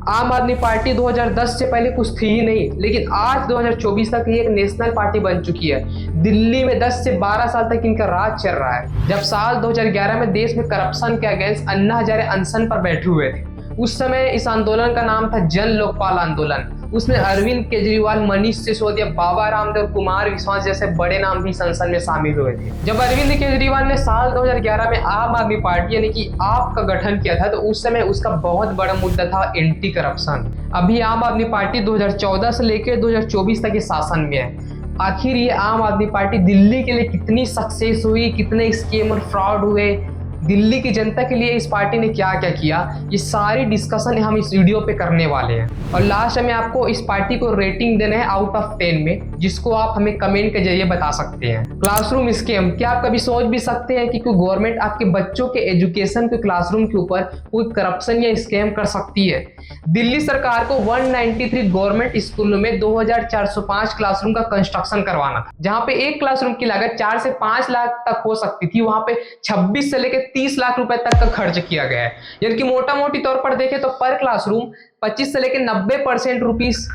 आम आदमी पार्टी 2010 से पहले कुछ थी ही नहीं, लेकिन आज 2024 तक ये एक नेशनल पार्टी बन चुकी है। दिल्ली में 10 से 12 साल तक इनका राज चल रहा है। जब साल 2011 में देश में करप्शन के अगेंस्ट अन्ना हजारे अनशन पर बैठे हुए थे, उस समय इस आंदोलन का नाम था जन लोकपाल आंदोलन। उसमें अरविंद केजरीवाल, मनीष सिसोदिया, बाबा रामदेव, कुमार विश्वास जैसे बड़े नाम भी संसद में शामिल हुए थे। जब अरविंद केजरीवाल ने साल 2011 में आम आदमी पार्टी यानी कि आप का गठन किया था, तो उस समय उसका बहुत बड़ा मुद्दा था एंटी करप्शन। अभी आम आदमी पार्टी 2014 से लेकर 2024 तक के शासन में है। आखिर ये आम आदमी पार्टी दिल्ली के लिए कितनी सक्सेस हुई, कितने स्कीम और फ्रॉड हुए, दिल्ली की जनता के लिए इस पार्टी ने क्या क्या किया, ये सारी डिस्कशन हम इस वीडियो पे करने वाले हैं। और लास्ट में आपको इस पार्टी को रेटिंग देना है आउट ऑफ 10 में, जिसको आप हमें कमेंट के जरिए बता सकते हैं। क्लासरूम स्कैम, क्या आप कभी सोच भी सकते हैं कि कोई गवर्नमेंट आपके बच्चों के एजुकेशन के क्लासरूम के ऊपर कोई करप्शन या स्कैम कर सकती है? दिल्ली सरकार को 193 गवर्नमेंट स्कूलों में 2405 क्लासरूम का कंस्ट्रक्शन करवाना था, जहां पे एक क्लासरूम की लागत 4 से 5 लाख तक हो सकती थी, वहां पे 26 से लेकर 30 लाख रुपए तक का खर्च किया गया है। यानी कि मोटा मोटी तौर पर देखें तो पर क्लासरूम 25 से लेकर 90% रुपीस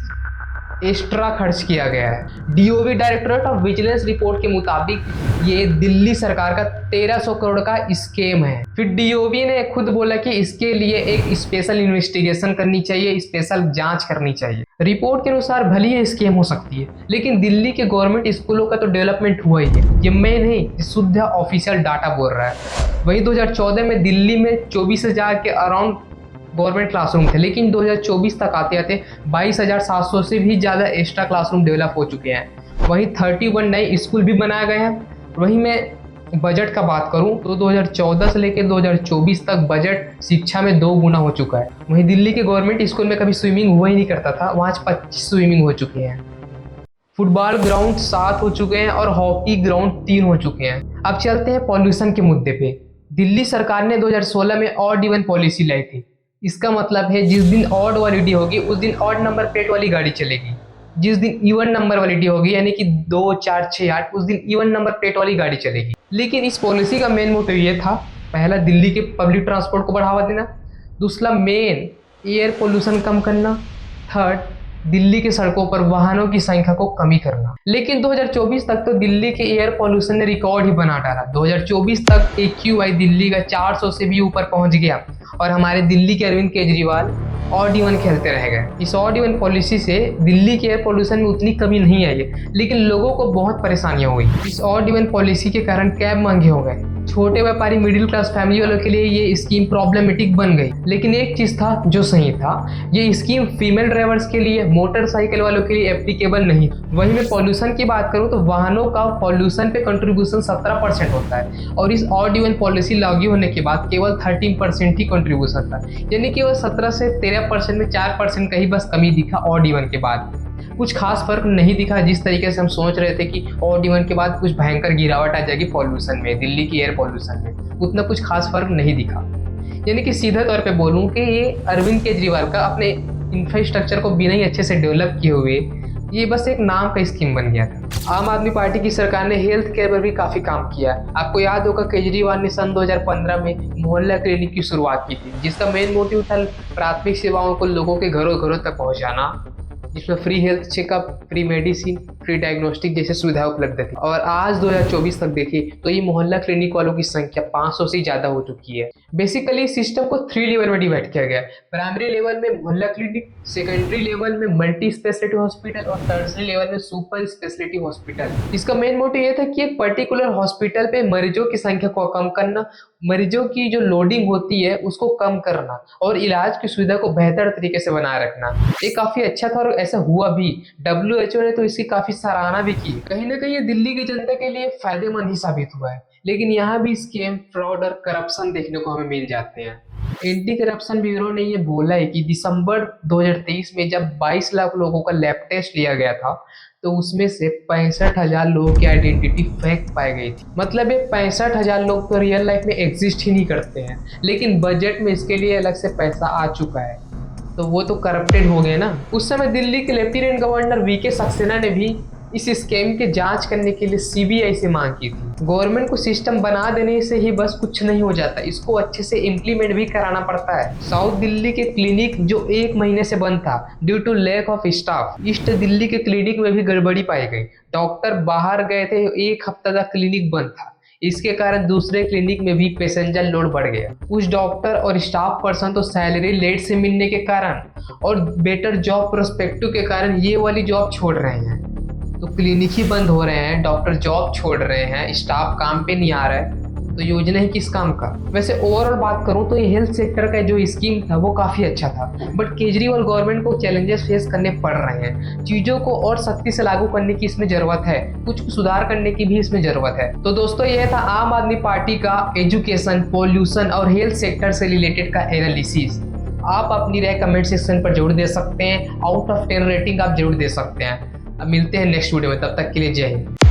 एक्स्ट्रा खर्च किया गया है। डीओवी डायरेक्टरेट ऑफ विजिलेंस रिपोर्ट के मुताबिक ये दिल्ली सरकार का 1300 करोड़ का स्कैम है। फिर डीओवी ने खुद बोला कि इसके लिए एक स्पेशल इन्वेस्टिगेशन करनी चाहिए, स्पेशल जांच करनी चाहिए। रिपोर्ट के अनुसार भली ये स्कैम हो सकती है, लेकिन दिल्ली के गवर्नमेंट स्कूलों का तो डेवलपमेंट हुआ ही है। ये मैं नहीं, शुद्ध ऑफिशियल डाटा बोल रहा है। वही 2014 में दिल्ली में 24,000 के अराउंड गवर्नमेंट क्लासरूम थे, लेकिन 2024 तक आते आते 22,700 से भी ज़्यादा एक्स्ट्रा क्लासरूम डेवलप हो चुके हैं। वहीं 31 नए स्कूल भी बनाए गए हैं। वहीं मैं बजट का बात करूं तो 2014 से लेकर 2024 तक बजट शिक्षा में 2 गुना हो चुका है। वहीं दिल्ली के गवर्नमेंट स्कूल में कभी स्विमिंग हुआ ही नहीं करता था, वहाँ 25 स्विमिंग हो चुके हैं। फुटबॉल ग्राउंड 7 हो चुके हैं और हॉकी ग्राउंड 3 हो चुके हैं। अब चलते हैं पॉल्यूशन के मुद्दे पे। दिल्ली सरकार ने 2016 में ऑड इवन पॉलिसी लाई थी। इसका मतलब है जिस दिन ऑड वाली डे होगी उस दिन ऑड नंबर प्लेट वाली गाड़ी चलेगी, जिस दिन इवन नंबर वाली डे होगी यानी कि 2, 4, 6, 8 उस दिन इवन नंबर प्लेट वाली गाड़ी चलेगी। लेकिन इस पॉलिसी का मेन मोटिव ये था, पहला दिल्ली के पब्लिक ट्रांसपोर्ट को बढ़ावा देना, दूसरा मेन एयर पोल्यूशन कम करना, थर्ड दिल्ली के सड़कों पर वाहनों की संख्या को कमी करना। लेकिन 2024 तक तो दिल्ली के एयर पोल्यूशन ने रिकॉर्ड ही बना डाला। 2024 तक AQI दिल्ली का 400 से भी ऊपर पहुंच गया और हमारे दिल्ली के अरविंद केजरीवाल ऑड इवन खेलते रह गए। इस ऑड इवन पॉलिसी से दिल्ली के एयर पोल्यूशन में उतनी कमी नहीं आई है, लेकिन लोगों को बहुत परेशानियां हुई। इस ऑड इवन पॉलिसी के कारण कैब महंगे हो गए। छोटे व्यापारी, मिडिल क्लास फैमिली वालों के लिए ये स्कीम प्रॉब्लमेटिक बन गई। लेकिन एक चीज था जो सही था, ये स्कीम फीमेल ड्राइवर्स के लिए, मोटरसाइकिल वालों के लिए एप्लीकेबल नहीं। वहीं मैं पॉल्यूशन की बात करूं तो वाहनों का पॉल्यूशन पे कंट्रीब्यूशन 17% होता है और इस ऑड इवन पॉलिसी लागू होने के बाद केवल 13% ही कंट्रीब्यूशन था। यानी केवल 17 से 13% में 4% का ही बस कमी दिखा ऑड इवन के बाद। कुछ खास फर्क नहीं दिखा जिस तरीके से हम सोच रहे थे कि ऑड इवन के बाद कुछ भयंकर गिरावट आ जाएगी पॉल्यूशन में, दिल्ली की एयर पॉल्यूशन में, उतना कुछ खास फर्क नहीं दिखा। यानी कि सीधा तौर पे बोलूं कि ये अरविंद केजरीवाल का अपने इंफ्रास्ट्रक्चर को बिना ही अच्छे से डेवलप किए हुए ये बस एक नाम का स्कीम बन गया था। आम आदमी पार्टी की सरकार ने हेल्थ केयर पर भी काफ़ी काम किया। आपको याद होगा केजरीवाल ने सन 2015 में मोहल्ला क्लिनिक की शुरुआत की थी, जिसका मेन मोटिव था प्राथमिक सेवाओं को लोगों के घरों घरों तक पहुंचाना, जिसमें free health checkup, free medicine, free diagnostic जैसे सुविधाएं उपलब्ध थी। और आज 2024 तक देखिए तो ये मोहल्ला क्लिनिक वालों की संख्या 500 से ज़्यादा हो चुकी है। बेसिकली सिस्टम को 3 लेवल में डिवाइड किया गया है। प्राइमरी लेवल में मोहल्ला क्लिनिक, सेकेंडरी लेवल में मल्टी स्पेशलिटी हॉस्पिटल और टर्सरी लेवल में सुपर स्पेशलिटी हॉस्पिटल। इसका मेन मोटिव ये था कि एक पर्टिकुलर हॉस्पिटल पे मरीजों की संख्या को कम करना, मरीजों की जो लोडिंग होती है उसको कम करना और इलाज की सुविधा को बेहतर तरीके से बनाए रखना। ये काफ़ी अच्छा था और ऐसा हुआ भी। WHO ने तो इसकी काफ़ी सराहना भी की। कहीं ना कहीं ये दिल्ली की जनता के लिए फायदेमंद ही साबित हुआ है। लेकिन यहाँ भी स्कैम, फ्रॉड और करप्शन देखने को हमें मिल जाते हैं। एंटी करप्शन ब्यूरो ने ये बोला है कि दिसंबर 2023 में जब 22 लाख लोगों का लैब टेस्ट लिया गया था तो उसमें से 65,000 लोगों की आइडेंटिटी फेक पाई गई थी। मतलब ये 65,000 लोग तो रियल लाइफ में एग्जिस्ट ही नहीं करते हैं, लेकिन बजट में इसके लिए अलग से पैसा आ चुका है, तो वो तो करप्टेड हो गए ना। उस समय दिल्ली के लेफ्टिनेंट गवर्नर VK सक्सेना ने भी इस स्कैम की जांच करने के लिए सीबीआई से मांग की थी। गवर्नमेंट को सिस्टम बना देने से ही बस कुछ नहीं हो जाता, इसको अच्छे से इम्प्लीमेंट भी कराना पड़ता है। साउथ दिल्ली के क्लिनिक जो 1 महीने से बंद था due to lack of staff, east Delhi के क्लिनिक में भी गड़बड़ी पाई गई। डॉक्टर बाहर गए थे, 1 हफ्ता तक क्लिनिक बंद था। इसके कारण दूसरे क्लिनिक में भी पैसेंजर लोड बढ़ गया। कुछ डॉक्टर और स्टाफ पर्सन तो सैलरी लेट से मिलने के कारण और बेटर जॉब प्रोस्पेक्टिव के कारण ये वाली जॉब छोड़ रहे हैं। तो क्लिनिक ही बंद हो रहे हैं, डॉक्टर जॉब छोड़ रहे हैं, स्टाफ काम पे नहीं आ रहा है, तो योजना ही किस काम का। वैसे ओवरऑल बात करूं तो ये हेल्थ सेक्टर का जो स्कीम था वो काफ़ी अच्छा था, बट केजरीवाल गवर्नमेंट को चैलेंजेस फेस करने पड़ रहे हैं। चीज़ों को और सख्ती से लागू करने की इसमें ज़रूरत है, कुछ सुधार करने की भी इसमें ज़रूरत है। तो दोस्तों यह था आम आदमी पार्टी का एजुकेशन, पॉल्यूशन और हेल्थ सेक्टर से रिलेटेड का एनालिसिस। आप अपनी राय कमेंट सेक्शन पर जरूर दे सकते हैं, आउट ऑफ 10 रेटिंग आप जरूर दे सकते हैं। अब मिलते हैं नेक्स्ट वीडियो में, तब तक के लिए जय हिंद।